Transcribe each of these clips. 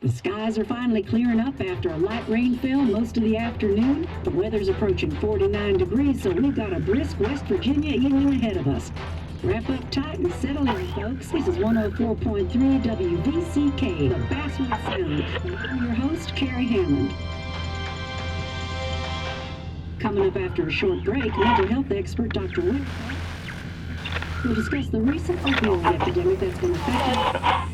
The skies are finally clearing up after a light rainfall most of the afternoon. The weather's approaching 49 degrees, so we've got a brisk West Virginia evening ahead of us. Wrap up tight and settle in, folks. This is 104.3 WVCK, the Basswood Sound. And I'm your host, Carrie Hammond. Coming up after a short break, mental health expert Dr. Whitaker will discuss the recent opioid epidemic that's been affecting.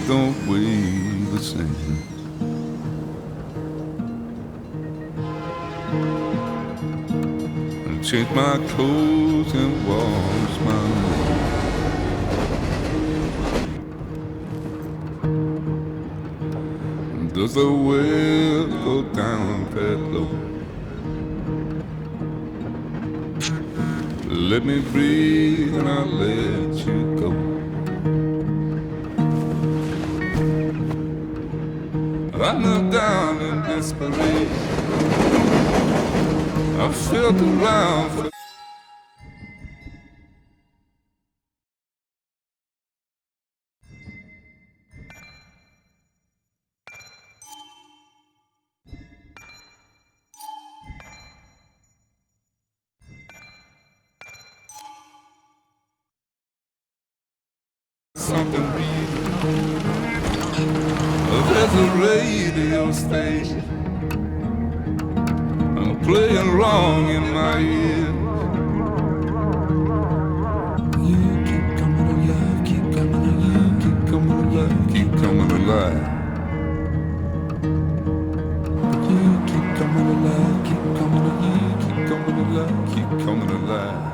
Don't weigh the same. And change my clothes and wash my hands. Does the well go down that low? Let me breathe and I'll let you go. I knelt down in desperation. I felt around for something real. There's a radio station playing wrong in my ear. You keep coming alive, keep coming alive, keep coming alive, keep coming alive. You keep coming alive, keep coming alive, keep coming alive, keep coming alive.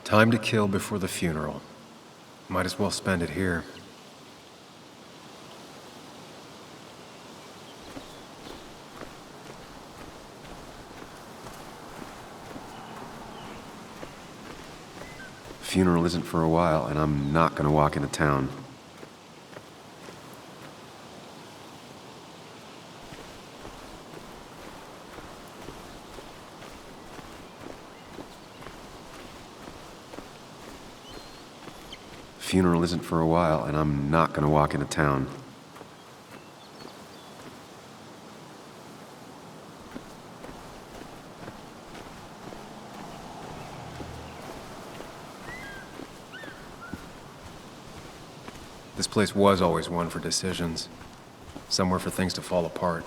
Time to kill before the funeral. Might as well spend it here. Funeral isn't for a while, and I'm not gonna walk into town. Funeral isn't for a while, and I'm not gonna walk into town. This place was always one for decisions. Somewhere for things to fall apart.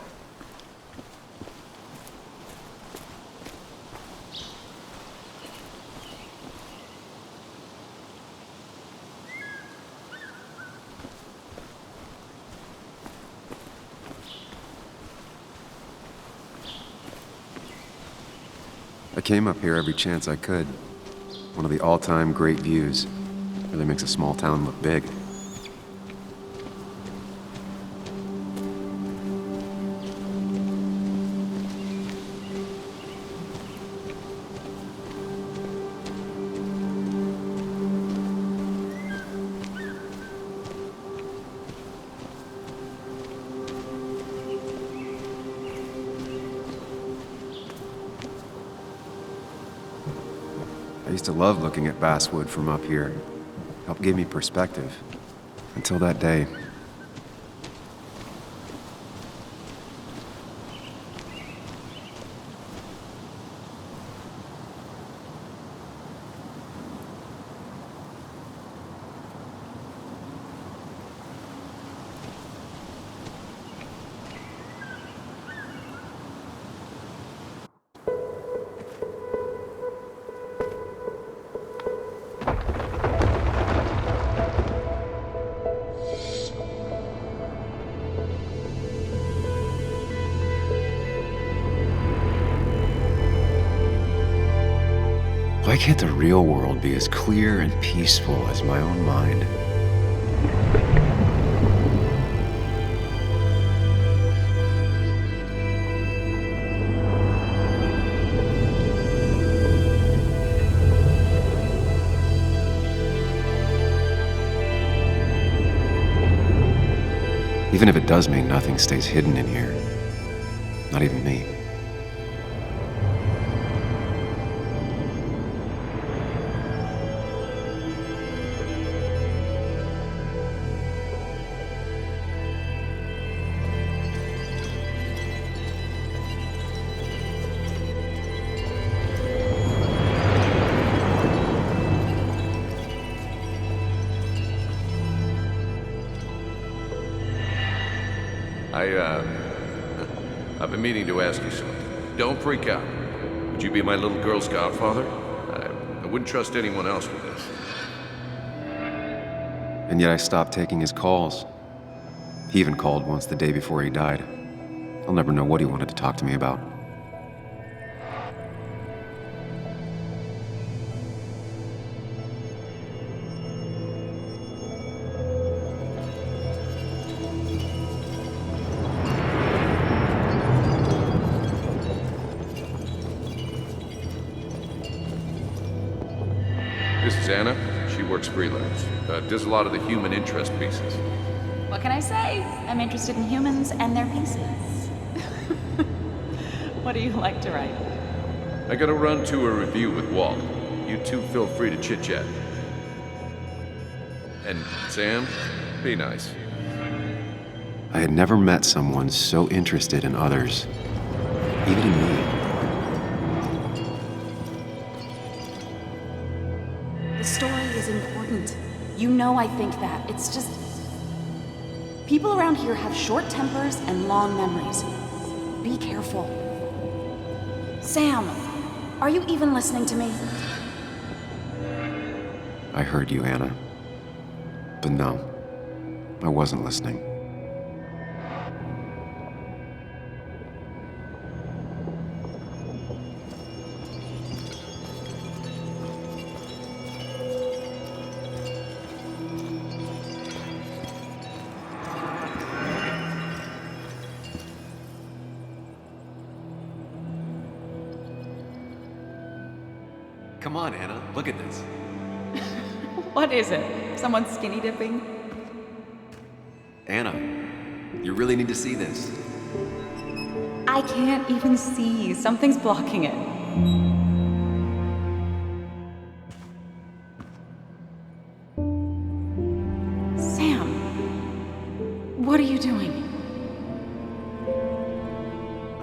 I came up here every chance I could. One of the all-time great views. Really makes a small town look big. I used to love looking at Basswood from up here. Helped give me perspective. Until that day. Why can't the real world be as clear and peaceful as my own mind? Even if it does mean nothing stays hidden in here. Not even me. I've been meaning to ask you something. Don't freak out. Would you be my little girl's godfather? I wouldn't trust anyone else with this. And yet I stopped taking his calls. He even called once the day before he died. I'll never know what he wanted to talk to me about. This is Anna. She works freelance. Does a lot of the human interest pieces. What can I say? I'm interested in humans and their pieces. What do you like to write? I gotta run to a review with Walt. You two feel free to chit-chat. And Sam, be nice. I had never met someone so interested in others, even in me. The story is important. You know I think that. It's just... people around here have short tempers and long memories. Be careful. Sam, are you even listening to me? I heard you, Anna. But no, I wasn't listening. Come on, Anna, look at this. What is it? Someone skinny dipping? Anna, you really need to see this. I can't even see. Something's blocking it. Sam, what are you doing?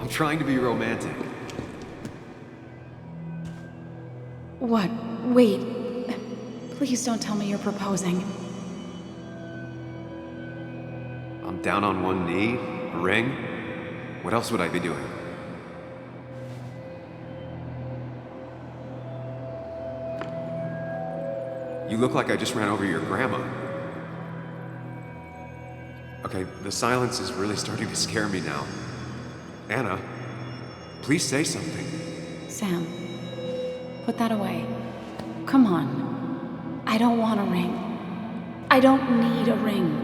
I'm trying to be romantic. What? Wait. Please don't tell me you're proposing. I'm down on one knee, a ring. What else would I be doing? You look like I just ran over your grandma. Okay, the silence is really starting to scare me now. Anna, please say something. Sam, put that away. Come on. I don't want a ring. I don't need a ring.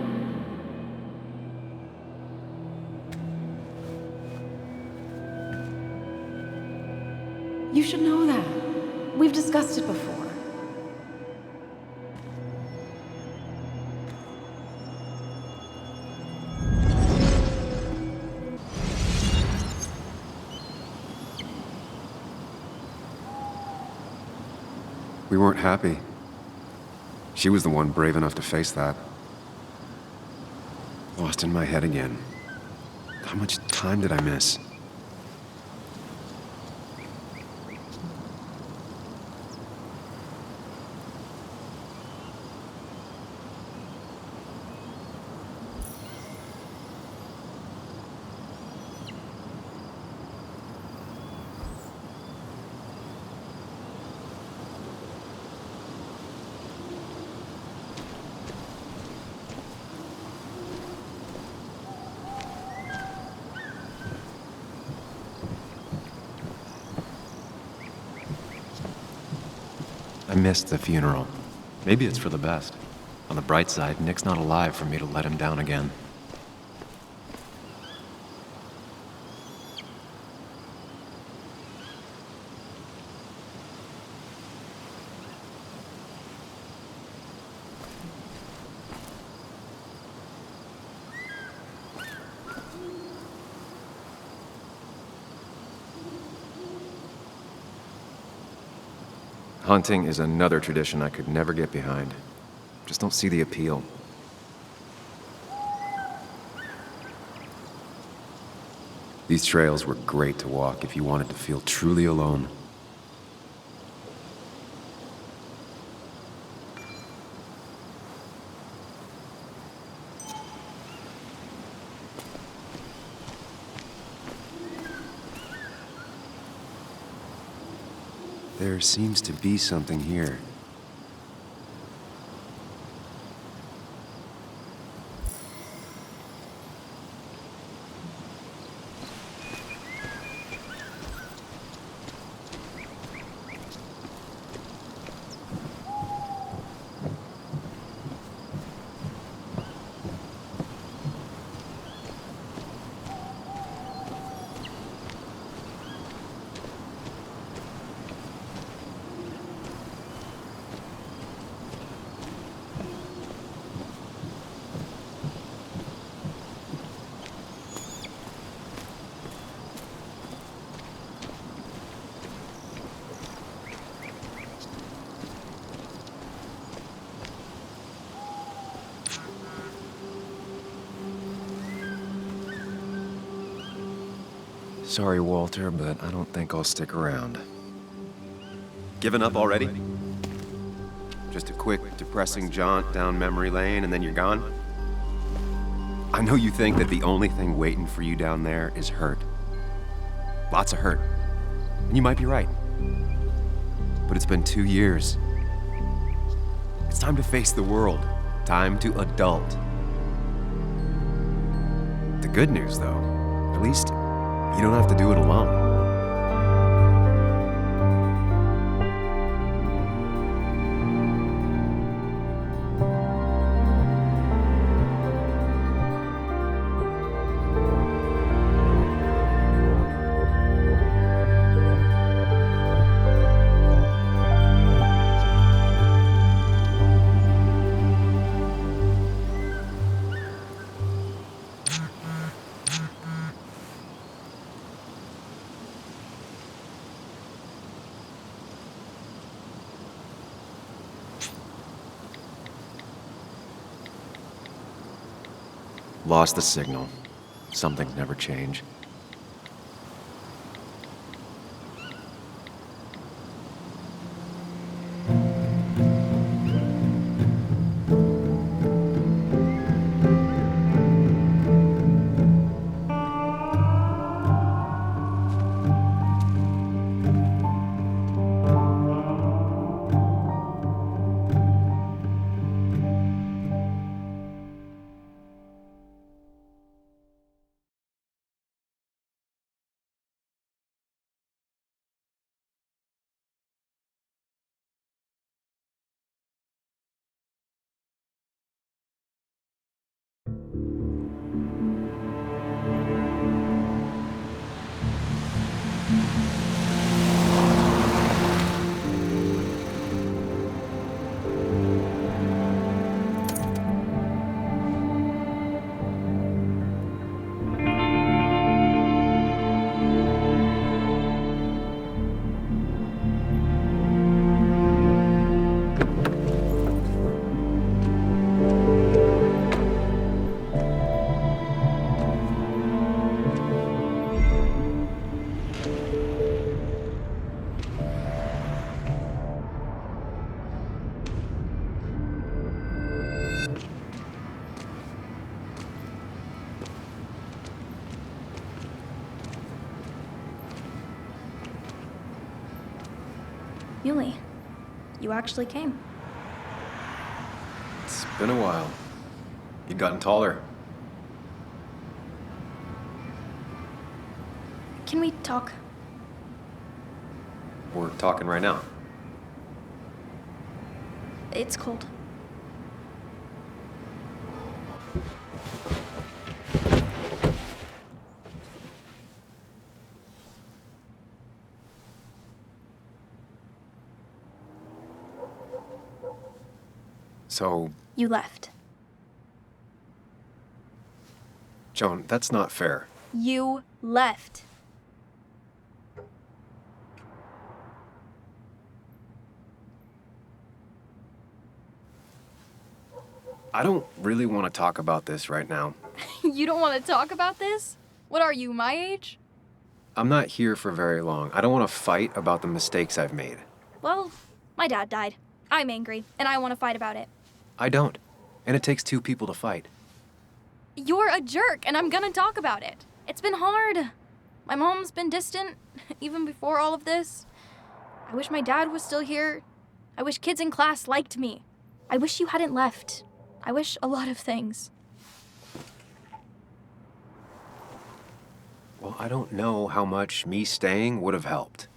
You should know that. We've discussed it before. We weren't happy. She was the one brave enough to face that. Lost in my head again. How much time did I miss? missed the funeral. Maybe it's for the best. On the bright side, Nick's not alive for me to let him down again. Hunting is another tradition I could never get behind. Just don't see the appeal. These trails were great to walk if you wanted to feel truly alone. There seems to be something here. Sorry, Walter, but I don't think I'll stick around. Given up already? Just a quick, depressing jaunt down memory lane and then you're gone? I know you think that the only thing waiting for you down there is hurt. Lots of hurt. And you might be right. But it's been 2 years. It's time to face the world. Time to adult. The good news, though, at least you don't have to do it alone. Lost the signal. Some things never change. Yuli, you actually came. It's been a while. You've gotten taller. Can we talk? We're talking right now. It's cold. So, You left. Joan, that's not fair. You left. I don't really want to talk about this right now. You don't want to talk about this? What are you, my age? I'm not here for very long. I don't want to fight about the mistakes I've made. Well, my dad died. I'm angry, and I want to fight about it. I don't. And it takes two people to fight. You're a jerk, and I'm gonna talk about it. It's been hard. My mom's been distant, even before all of this. I wish my dad was still here. I wish kids in class liked me. I wish you hadn't left. I wish a lot of things. Well, I don't know how much me staying would have helped.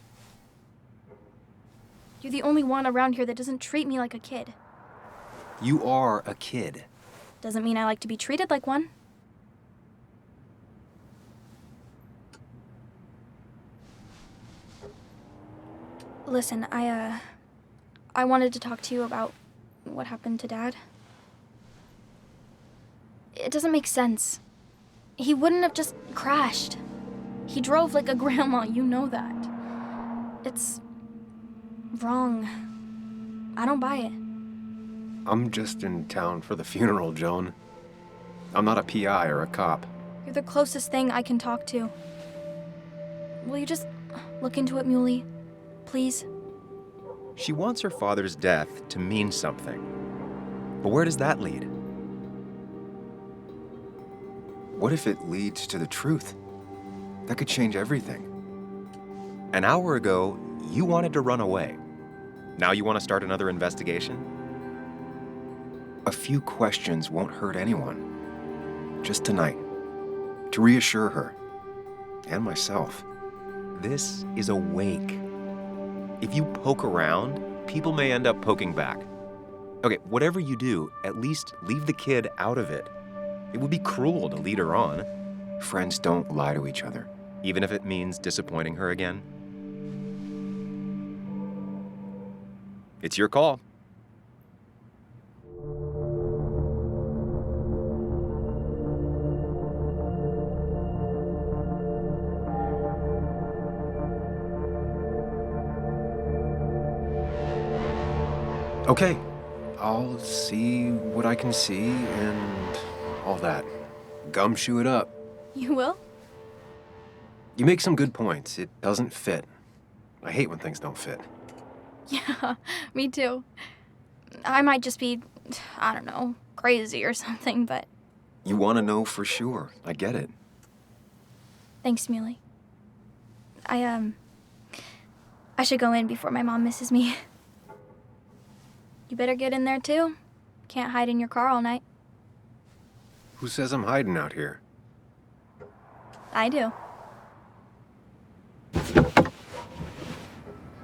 You're the only one around here that doesn't treat me like a kid. You are a kid. Doesn't mean I like to be treated like one. Listen, I wanted to talk to you about what happened to Dad. It doesn't make sense. He wouldn't have just crashed. He drove like a grandma, you know that. It's wrong. I don't buy it. I'm just in town for the funeral, Joan. I'm not a PI or a cop. You're the closest thing I can talk to. Will you just look into it, Muley? Please? She wants her father's death to mean something. But where does that lead? What if it leads to the truth? That could change everything. An hour ago, you wanted to run away. Now you want to start another investigation? A few questions won't hurt anyone. Just tonight. To reassure her. And myself. This is a wake. If you poke around, people may end up poking back. Okay, whatever you do, at least leave the kid out of it. It would be cruel to lead her on. Friends don't lie to each other, even if it means disappointing her again. It's your call. Okay, I'll see what I can see and all that. Gumshoe it up. You will? You make some good points. It doesn't fit. I hate when things don't fit. Yeah, me too. I might just be, I don't know, crazy or something, but You want to know for sure. I get it. thanks, Muley. I should go in before my mom misses me. You better get in there too. Can't hide in your car all night. Who says I'm hiding out here? I do.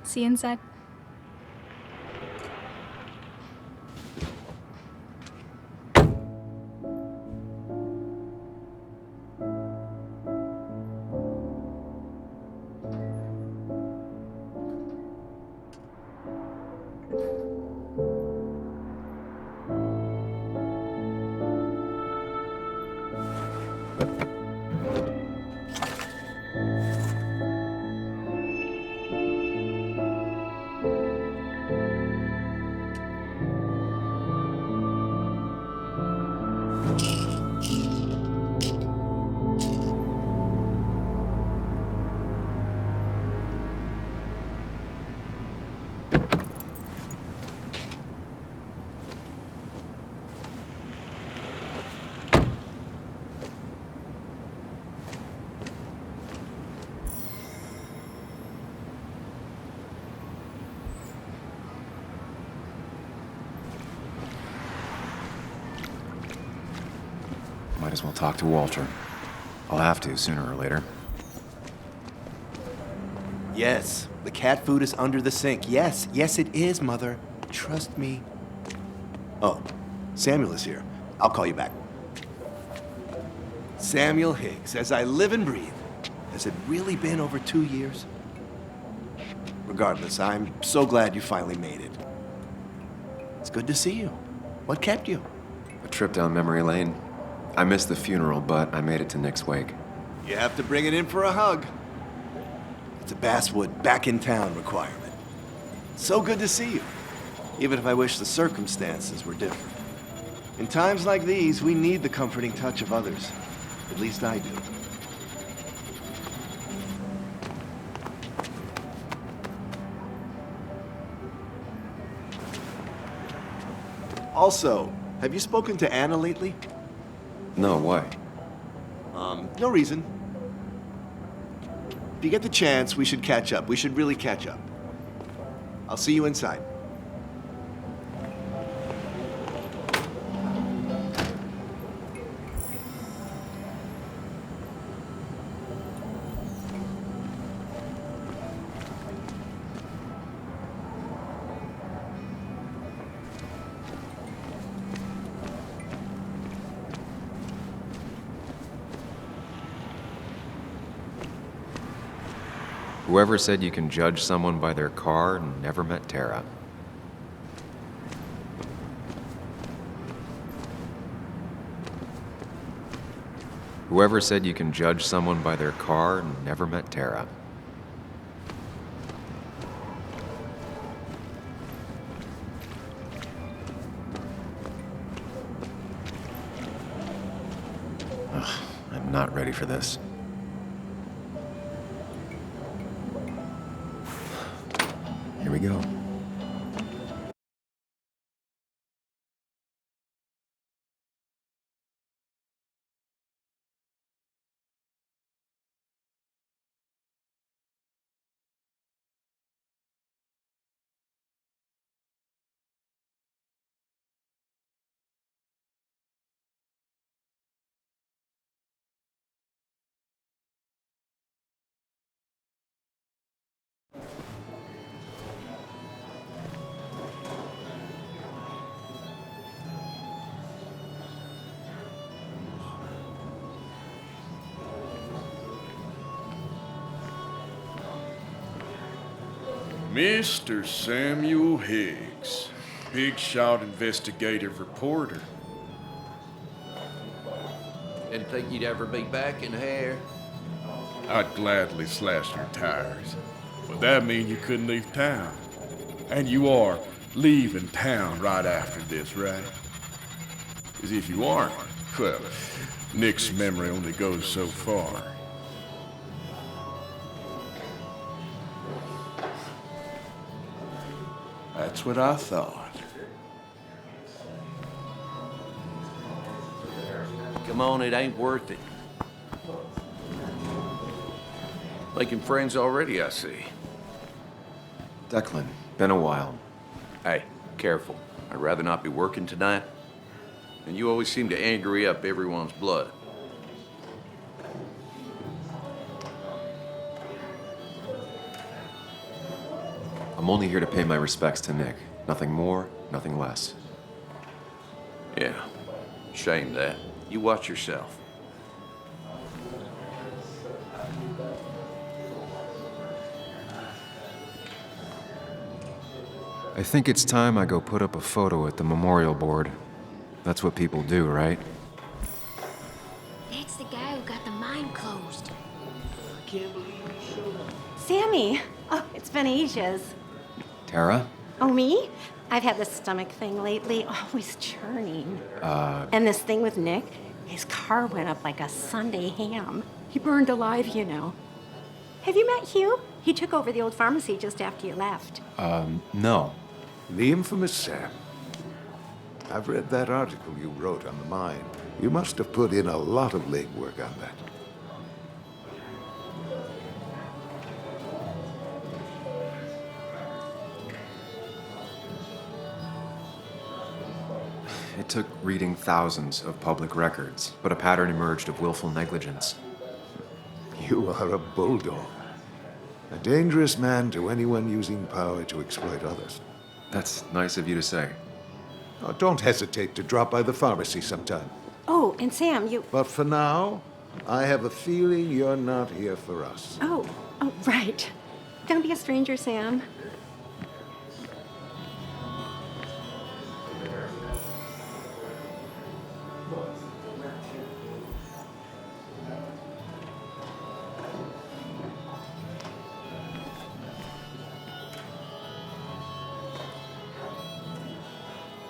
See you inside. Might as well talk to Walter. I'll have to sooner or later. Yes, the cat food is under the sink. Yes, yes it is, Mother. Trust me. Oh, Samuel is here. I'll call you back. Samuel Higgs, as I live and breathe. Has it really been over 2 years? Regardless, I'm so glad you finally made it. It's good to see you. What kept you? A trip down memory lane. I missed the funeral, but I made it to Nick's wake. You have to bring it in for a hug. It's a Basswood back in town requirement. So good to see you, even if I wish the circumstances were different. In times like these, we need the comforting touch of others. At least I do. Also, have you spoken to Anna lately? No, why? No reason. If you get the chance, we should catch up. We should really catch up. I'll see you inside. Whoever said you can judge someone by their car never met Tara. Whoever said you can judge someone by their car never met Tara. Ugh, I'm not ready for this. Here we go. Mr. Samuel Higgs, big shot investigative reporter. Didn't think you'd ever be back in here. I'd gladly slash your tires, but that mean you couldn't leave town. And you are leaving town right after this, right? As if you aren't, well, Nick's memory only goes so far. That's what I thought. Come on, it ain't worth it. Making friends already, I see. Declan, been a while. Hey, careful. I'd rather not be working tonight. And you always seem to angry up everyone's blood. I'm only here to pay my respects to Nick. Nothing more, nothing less. Yeah, shame that. You watch yourself. I think it's time I go put up a photo at the memorial board. That's what people do, right? That's the guy who got the mine closed. I can't believe you showed up. Sammy! Oh, it's been ages. Tara? Oh, me? I've had this stomach thing lately, always churning. And this thing with Nick, his car went up like a Sunday ham. He burned alive, you know. Have you met Hugh? He took over the old pharmacy just after you left. No. The infamous Sam. I've read that article you wrote on the mine. You must have put in a lot of legwork on that. It took reading thousands of public records, but a pattern emerged of willful negligence. You are a bulldog. A dangerous man to anyone using power to exploit others. That's nice of you to say. Oh, don't hesitate to drop by the pharmacy sometime. Oh, and Sam, you... But for now, I have a feeling you're not here for us. Oh, right. Don't be a stranger, Sam.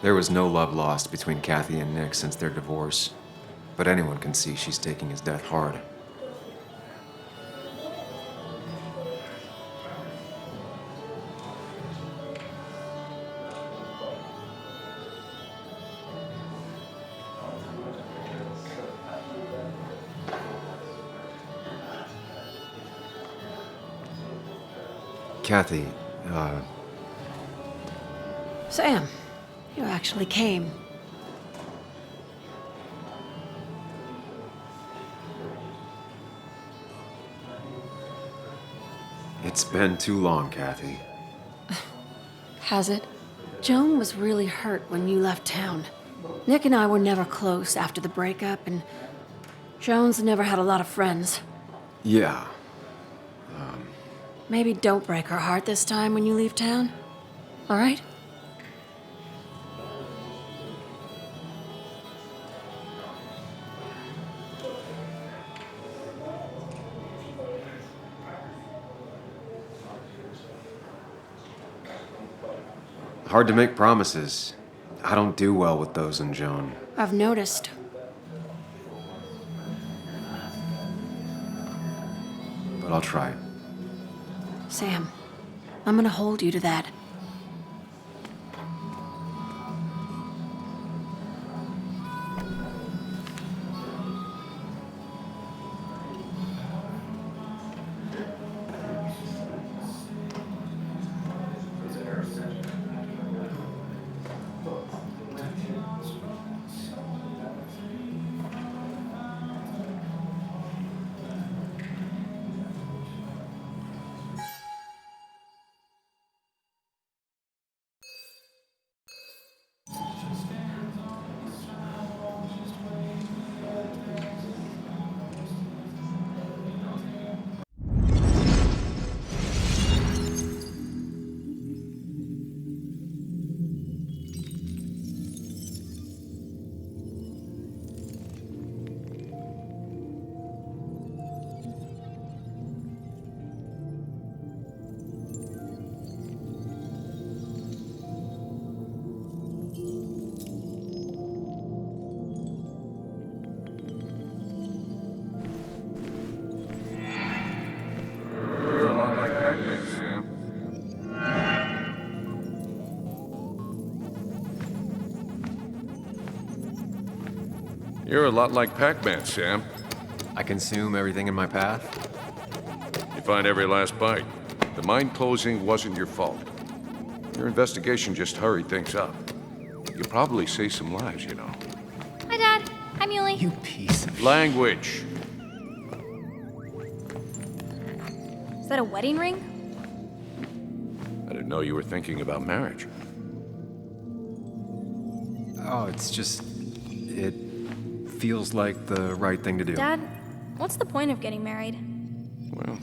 There was no love lost between Kathy and Nick since their divorce, but anyone can see she's taking his death hard. Kathy, Sam, you actually came. it's been too long, Kathy. Has it? Joan was really hurt when you left town. Nick and I were never close after the breakup, and Joan's never had a lot of friends. Yeah. Maybe don't break her heart this time when you leave town. All right? Hard to make promises. I don't do well with those in Joan. I've noticed. But I'll try. Sam, I'm gonna hold you to that. You're a lot like Pac-Man, Sam. I consume everything in my path. You find every last bite. The mine closing wasn't your fault. Your investigation just hurried things up. You probably saved some lives, you know. Hi, Dad. Hi, Muley. You piece of Language. Is that a wedding ring? I didn't know you were thinking about marriage. Oh, it's just... it feels like the right thing to do. Dad, what's the point of getting married? Well,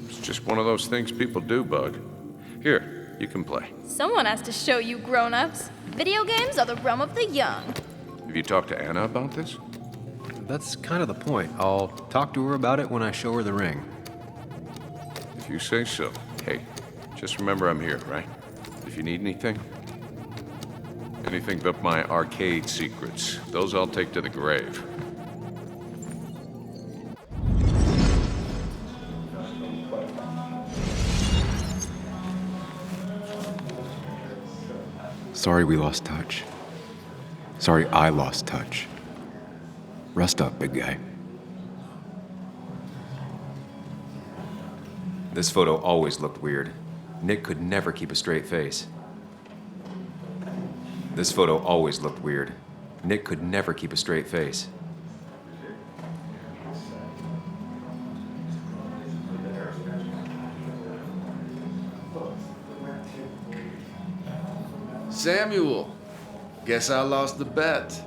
it's just one of those things people do, Bug. Here, you can play. Someone has to show you grown-ups. Video games are the realm of the young. Have you talked to Anna about this? That's kind of the point. I'll talk to her about it when I show her the ring. If you say so. Hey, just remember I'm here, right? If you need anything. Anything but my arcade secrets. Those I'll take to the grave. Sorry we lost touch. Sorry I lost touch. Rest up, big guy. This photo always looked weird. Nick could never keep a straight face. This photo always looked weird. Nick could never keep a straight face. Samuel, Guess I lost the bet.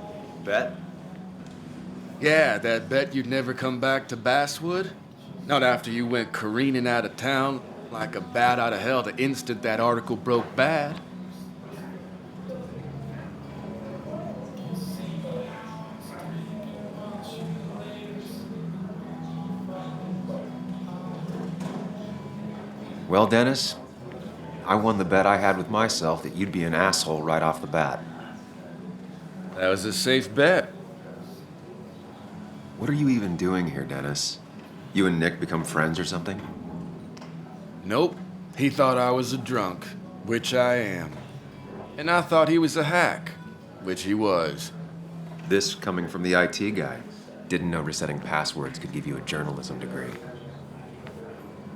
Bet? Yeah, that bet you'd never come back to Basswood? Not after you went careening out of town like a bat out of hell the instant that article broke bad. Well, Dennis, I won the bet I had with myself that you'd be an asshole right off the bat. That was a safe bet. What are you even doing here, Dennis? You and Nick become friends or something? Nope. He thought I was a drunk, which I am. And I thought he was a hack, which he was. This coming from the IT guy. Didn't know resetting passwords could give you a journalism degree.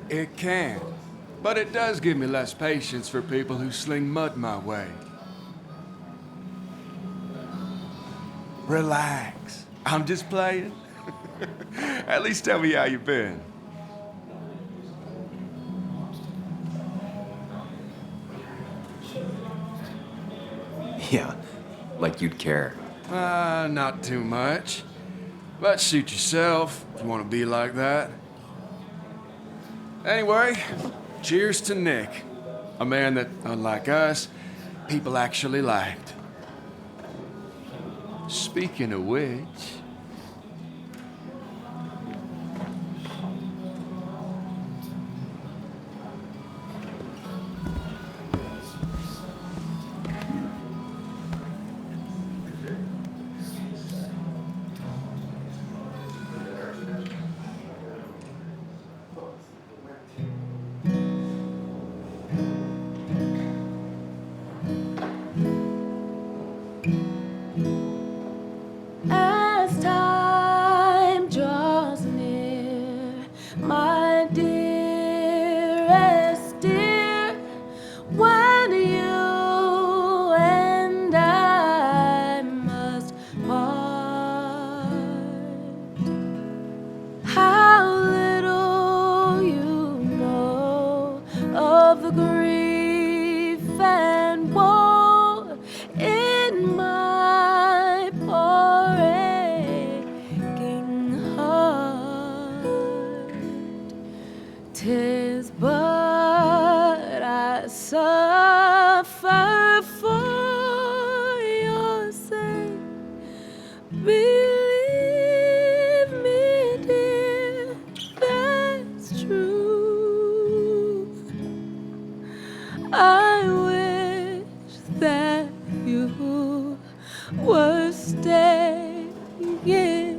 It can. But it does give me less patience for people who sling mud my way. Relax. I'm just playing. At least tell me how you been. Yeah, like you'd care. Not too much. But suit yourself if you want to be like that. Anyway, cheers to Nick. A man that, unlike us, people actually liked. Speaking of which... As time draws near, my dearest dear, when you and I must part, how little you know of the grief and woe in my poor aching heart. 'Tis but I suffer for your sake. Believe me, dear, that's true. I wish that you were staying here.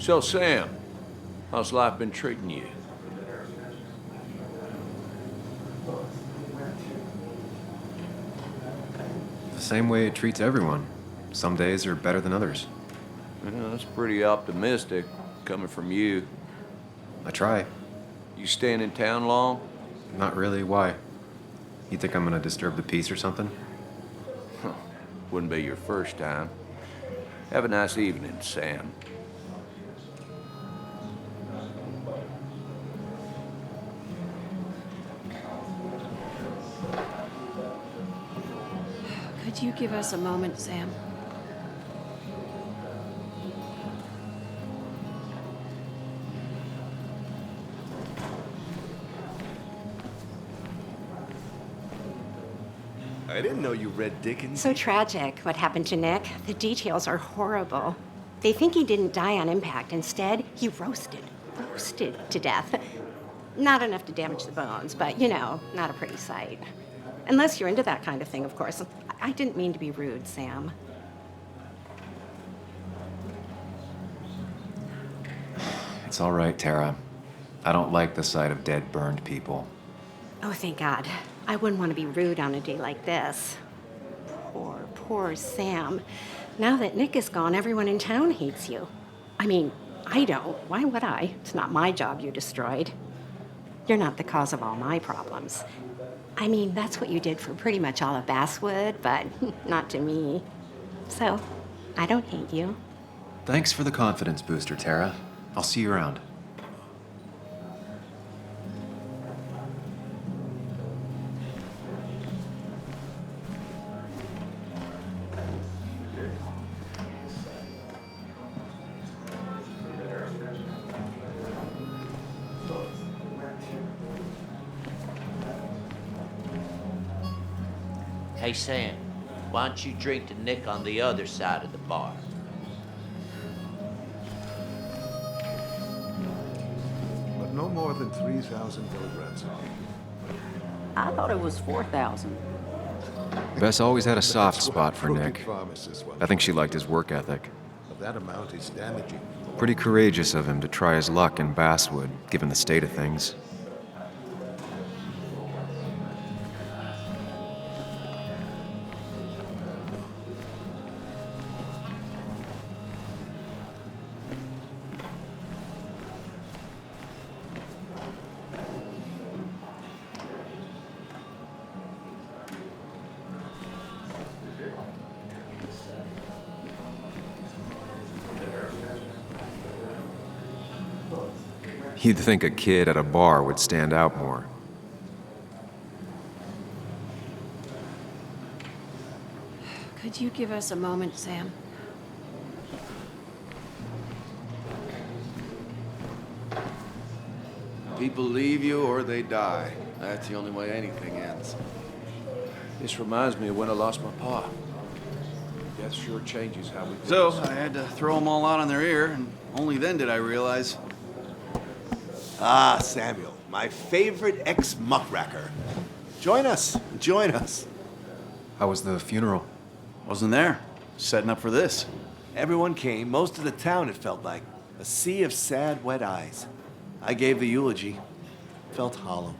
So, Sam, how's life been treating you? The same way it treats everyone. Some days are better than others. Well, that's pretty optimistic, coming from you. I try. You staying in town long? Not really. Why? You think I'm gonna disturb the peace or something? Wouldn't be your first time. Have a nice evening, Sam. Could you give us a moment, Sam? I didn't know you read Dickens. So tragic what happened to Nick. The details are horrible. They think he didn't die on impact. Instead, he roasted to death. Not enough to damage the bones, but, you know, not a pretty sight. Unless you're into that kind of thing, of course. I didn't mean to be rude, Sam. It's all right, Tara. I don't like the sight of dead, burned people. Oh, thank God. I wouldn't want to be rude on a day like this. Poor Sam. Now that Nick is gone, everyone in town hates you. I mean, I don't. Why would I? It's not my job you destroyed. You're not the cause of all my problems. I mean, that's what you did for pretty much all of Basswood, but not to me. So, I don't hate you. Thanks for the confidence booster, Tara. I'll see you around. Hey, Sam, why don't you drink to Nick on the other side of the bar? But no more than 3,000 milligrams. I thought it was 4,000. Bess always had a soft spot for Nick. I think she liked his work ethic. That amount is damaging. Pretty courageous of him to try his luck in Basswood, given the state of things. You'd think a kid at a bar would stand out more. Could you give us a moment, Sam? People leave you or they die. That's the only way anything ends. This reminds me of when I lost my pa. Death sure changes how we do So, this. I had to throw them all out on their ear, and only then did I realize. Ah, Samuel, my favorite ex-muckracker. Join us, join us. How was the funeral? Wasn't there. Setting up for this. Everyone came, most of the town, it felt like. A sea of sad, wet eyes. I gave the eulogy. Felt hollow.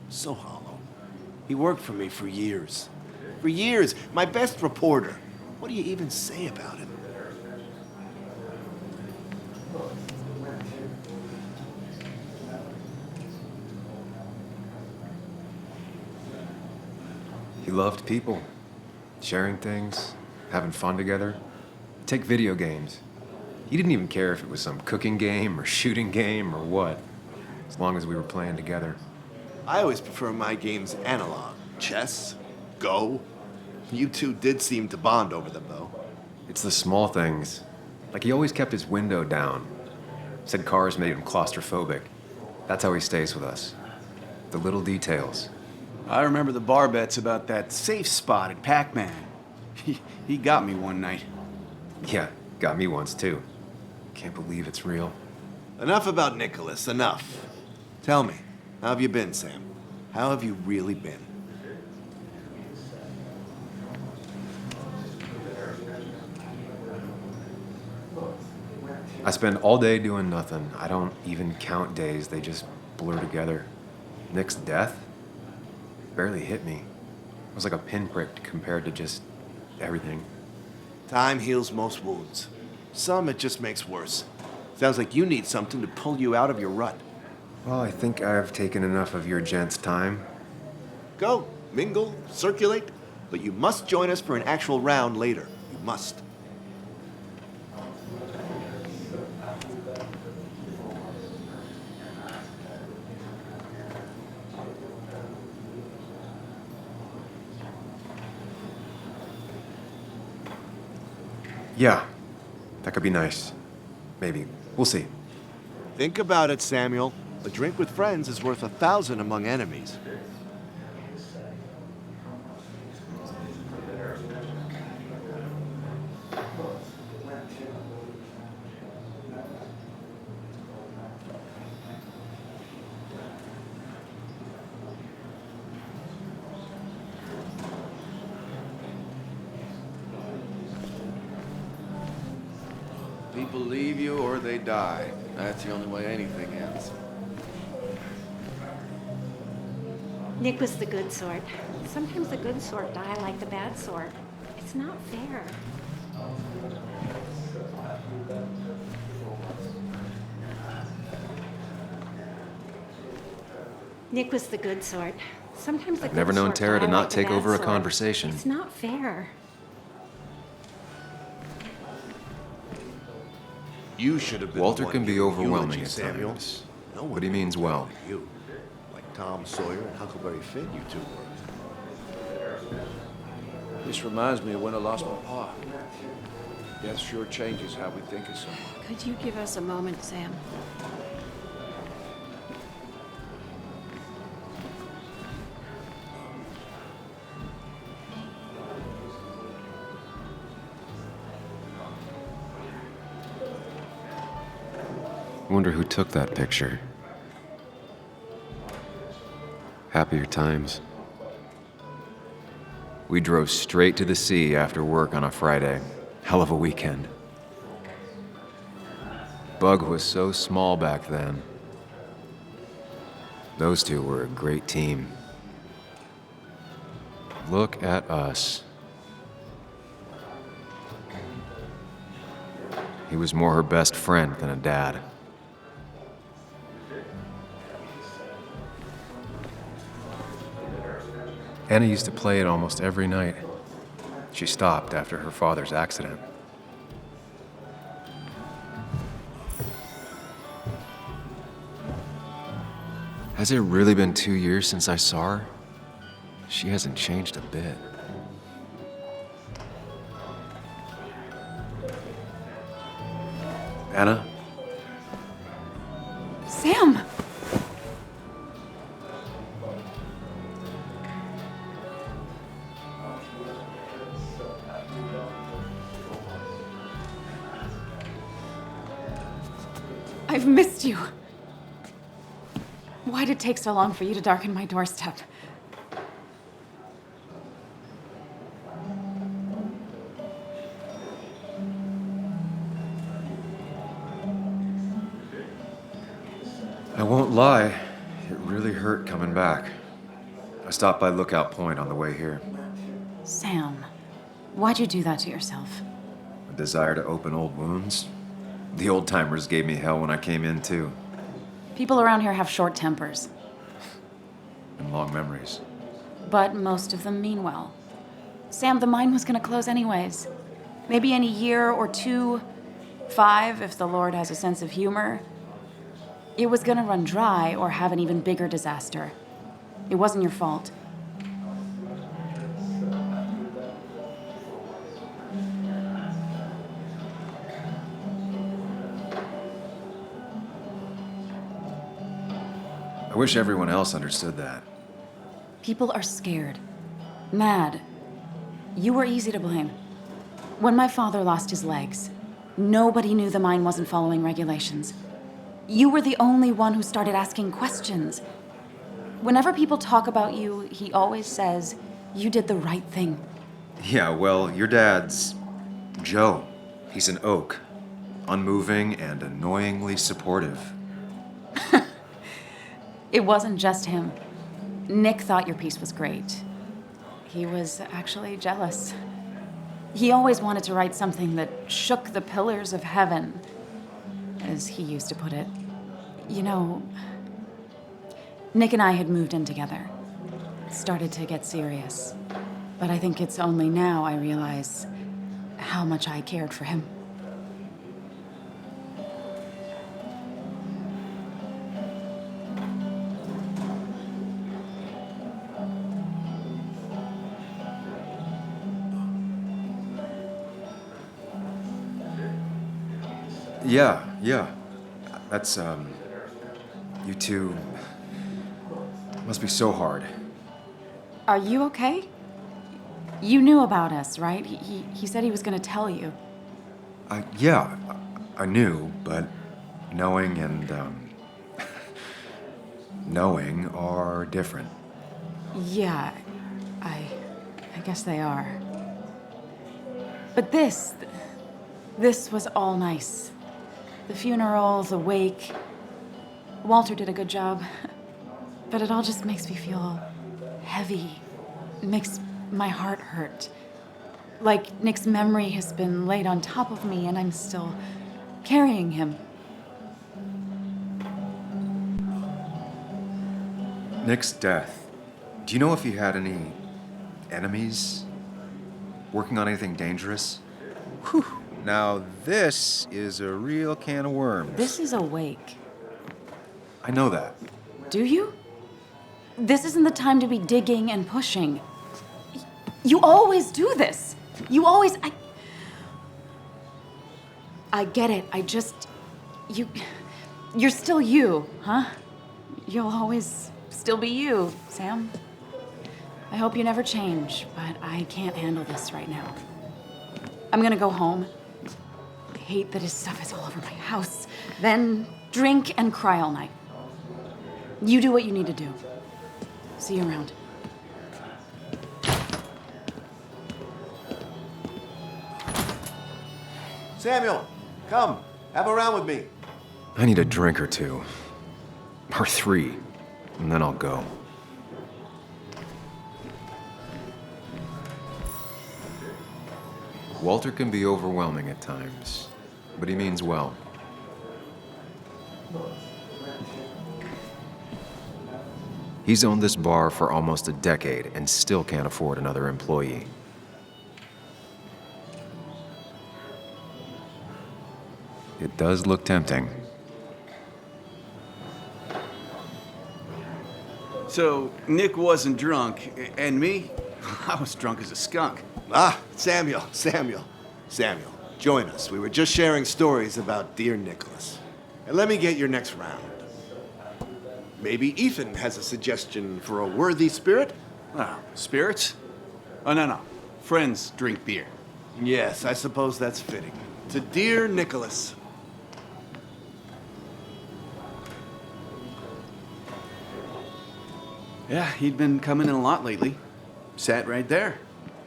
So hollow. He worked for me for years. For years, my best reporter. What do you even say about him? He loved people, sharing things, having fun together. Take video games. He didn't even care if it was some cooking game or shooting game or what, as long as we were playing together. I always prefer my games analog. Chess, Go. You two did seem to bond over them, though. It's the small things. Like he always kept his window down. Said cars made him claustrophobic. That's how he stays with us. The little details. I remember the bar bets about that safe spot at Pac-Man. He got me one night. Yeah, got me once too. Can't believe it's real. Enough about Nicholas, enough. Tell me, how have you been, Sam? How have you really been? I spend all day doing nothing. I don't even count days, they just blur together. Nick's death barely hit me. It was like a pinprick compared to just everything. Time heals most wounds. Some it just makes worse. Sounds like you need something to pull you out of your rut. Well, I think I've taken enough of your gents' time. Go, mingle, circulate, but you must join us for an actual round later. You must. Yeah, that could be nice. Maybe. We'll see. Think about it, Samuel. A drink with friends is worth 1,000 among enemies. believe you or they die. That's the only way anything ends. Nick was the good sort. Sometimes the good sort die like the bad sort. It's not fair. Nick was the good sort. Sometimes the I've good never known sort Tara to die not like the take bad over a sort. conversation. It's not fair. You should have been Walter the one can be giving overwhelming eulogy, at Samuel. times. No one But he means well. you. Like Tom Sawyer and Huckleberry Finn, you two were. This reminds me of when I lost my pa. Death sure changes how we think of someone. Could you give us a moment, Sam? I wonder who took that picture. Happier times. We drove straight to the sea after work on a Friday. Hell of a weekend. Bug was so small back then. Those two were a great team. Look at us. He was more her best friend than a dad. Anna used to play it almost every night. She stopped after her father's accident. Has it really been 2 years since I saw her? She hasn't changed a bit. Anna? Sam! I've missed you. Why'd it take so long for you to darken my doorstep? I won't lie, it really hurt coming back. I stopped by Lookout Point on the way here. Sam, why'd you do that to yourself? A desire to open old wounds? The old-timers gave me hell when I came in, too. People around here have short tempers, And long memories. but most of them mean well. Sam, the mine was gonna close anyways. Maybe in a year or 2, 5, if the Lord has a sense of humor. It was gonna run dry or have an even bigger disaster. It wasn't your fault. I wish everyone else understood that. People are scared. Mad. You were easy to blame. When my father lost his legs, nobody knew the mine wasn't following regulations. You were the only one who started asking questions. Whenever people talk about you, he always says, you did the right thing. Yeah, well, your dad's Joe. He's an oak. Unmoving and annoyingly supportive. It wasn't just him. Nick thought your piece was great. He was actually jealous. He always wanted to write something that shook the pillars of heaven, as he used to put it. You know, Nick and I had moved in together. Started to get serious. But I think it's only now I realize how much I cared for him. Yeah. That's, you two must be so hard. Are you okay? You knew about us, right? He said he was gonna tell you. Yeah, I knew, but knowing and, knowing are different. Yeah, I guess they are. But this was all nice. The funeral, the wake. Walter did a good job. But it all just makes me feel heavy. It makes my heart hurt. Like Nick's memory has been laid on top of me and I'm still carrying him. Nick's death. Do you know if he had any enemies? Working on anything dangerous? Whew. Now this is a real can of worms. This is a wake. I know that. Do you? This isn't the time to be digging and pushing. You always do this. You always... I get it. You're still you, huh? You'll always still be you, Sam. I hope you never change, but I can't handle this right now. I'm gonna go home. I hate that his stuff is all over my house. Then drink and cry all night. You do what you need to do. See you around. Samuel, come. Have a round with me. I need a drink or two. Or 3. And then I'll go. Walter can be overwhelming at times, but he means well. He's owned this bar for almost a decade and still can't afford another employee. It does look tempting. So, Nick wasn't drunk, and me? I was drunk as a skunk. Ah, Samuel, join us. We were just sharing stories about dear Nicholas. And let me get your next round. Maybe Ethan has a suggestion for a worthy spirit? Oh, spirits? Oh, no. Friends drink beer. Yes, I suppose that's fitting. To dear Nicholas. Yeah, he'd been coming in a lot lately. Sat right there.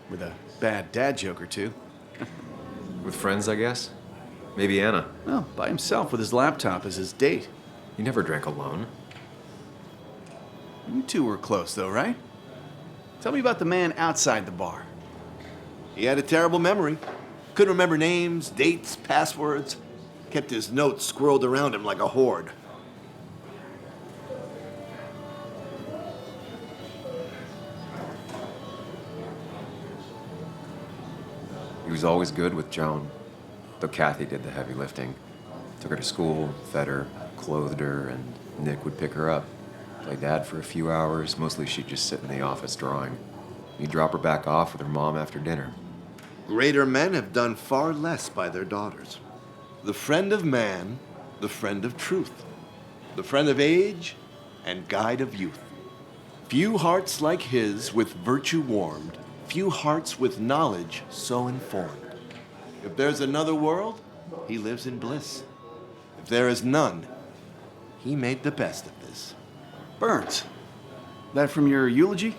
With a bad dad joke or two. With friends, I guess? Maybe Anna. Well, by himself with his laptop as his date. You never drank alone. You two were close, though, right? Tell me about the man outside the bar. He had a terrible memory. Couldn't remember names, dates, passwords. Kept his notes squirreled around him like a hoard. He was always good with Joan, though Kathy did the heavy lifting. Took her to school, fed her, clothed her, and Nick would pick her up. Play dad for a few hours. Mostly she'd just sit in the office drawing. He'd drop her back off with her mom after dinner. Greater men have done far less by their daughters. The friend of man, the friend of truth. The friend of age and guide of youth. Few hearts like his with virtue warmed. Few hearts with knowledge so informed. If there's another world, he lives in bliss. If there is none, he made the best of this. Burns. That from your eulogy?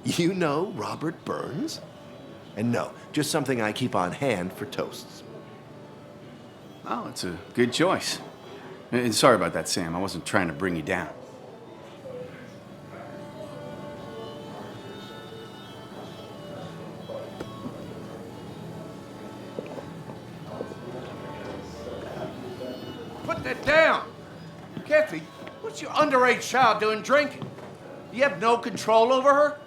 You know Robert Burns? And no, just something I keep on hand for toasts. Oh, it's a good choice. And sorry about that, Sam. I wasn't trying to bring you down. Put that down! Kathy, what's your underage child doing drinking? You have no control over her?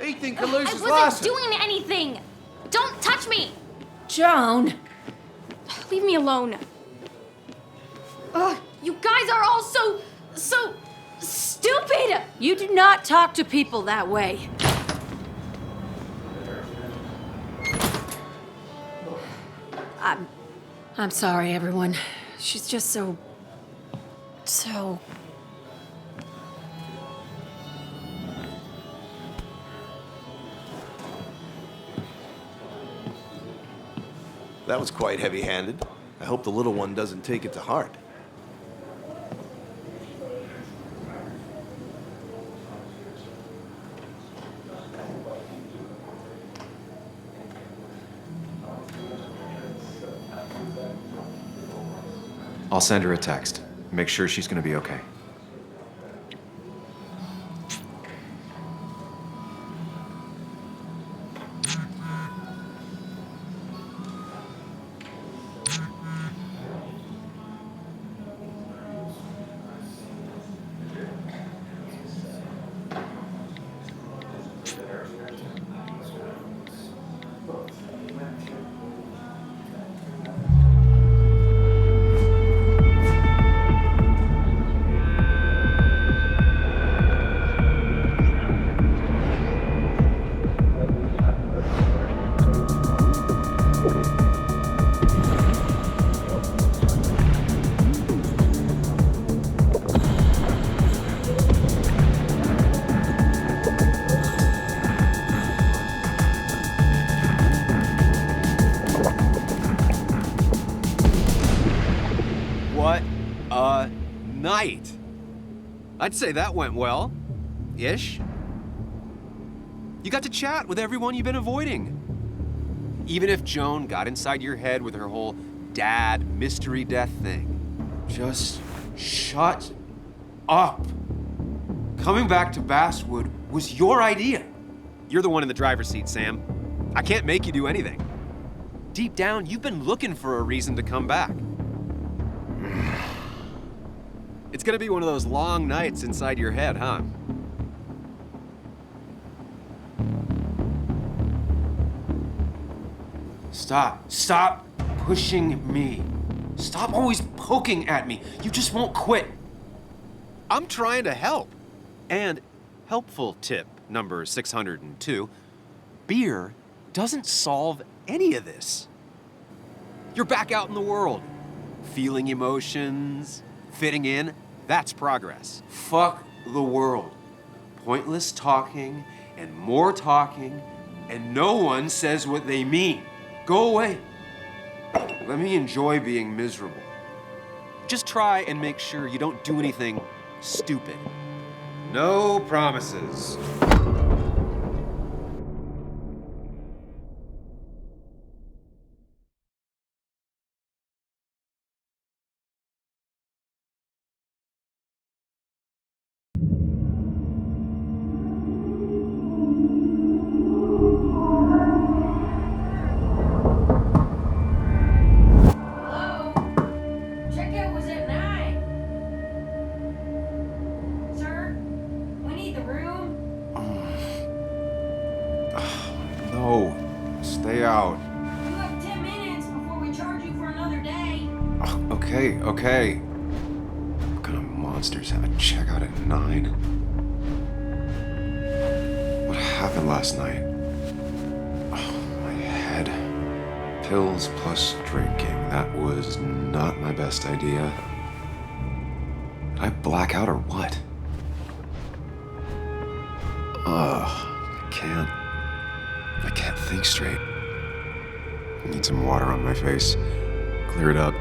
Ethan could lose his I license. wasn't doing anything! Don't touch me! Joan! Leave me alone. Ugh, you guys are all so stupid! You do not talk to people that way. I'm sorry, everyone. She's just so... That was quite heavy-handed. I hope the little one doesn't take it to heart. I'll send her a text. Make sure she's gonna be okay. What a night! I'd say that went well. Ish. You got to chat with everyone you've been avoiding. Even if Joan got inside your head with her whole dad mystery death thing. Just shut up. Coming back to Basswood was your idea. You're the one in the driver's seat, Sam. I can't make you do anything. Deep down, you've been looking for a reason to come back. It's gonna be one of those long nights inside your head, huh? Stop pushing me. Stop always poking at me. You just won't quit. I'm trying to help. And helpful tip number 602, beer doesn't solve any of this. You're back out in the world, feeling emotions, fitting in. That's progress. Fuck the world. Pointless talking and more talking, and no one says what they mean. Go away. Let me enjoy being miserable. Just try and make sure you don't do anything stupid. No promises. Checkout was at 9. Sir, we need the room. No, stay out. You have 10 minutes before we charge you for another day. Okay. What kind of monsters have a checkout at 9? What happened last night? Oh, my head. Pills plus drinking. That was not my best idea. Did I black out or what? I can't think straight. I need some water on my face. Clear it up.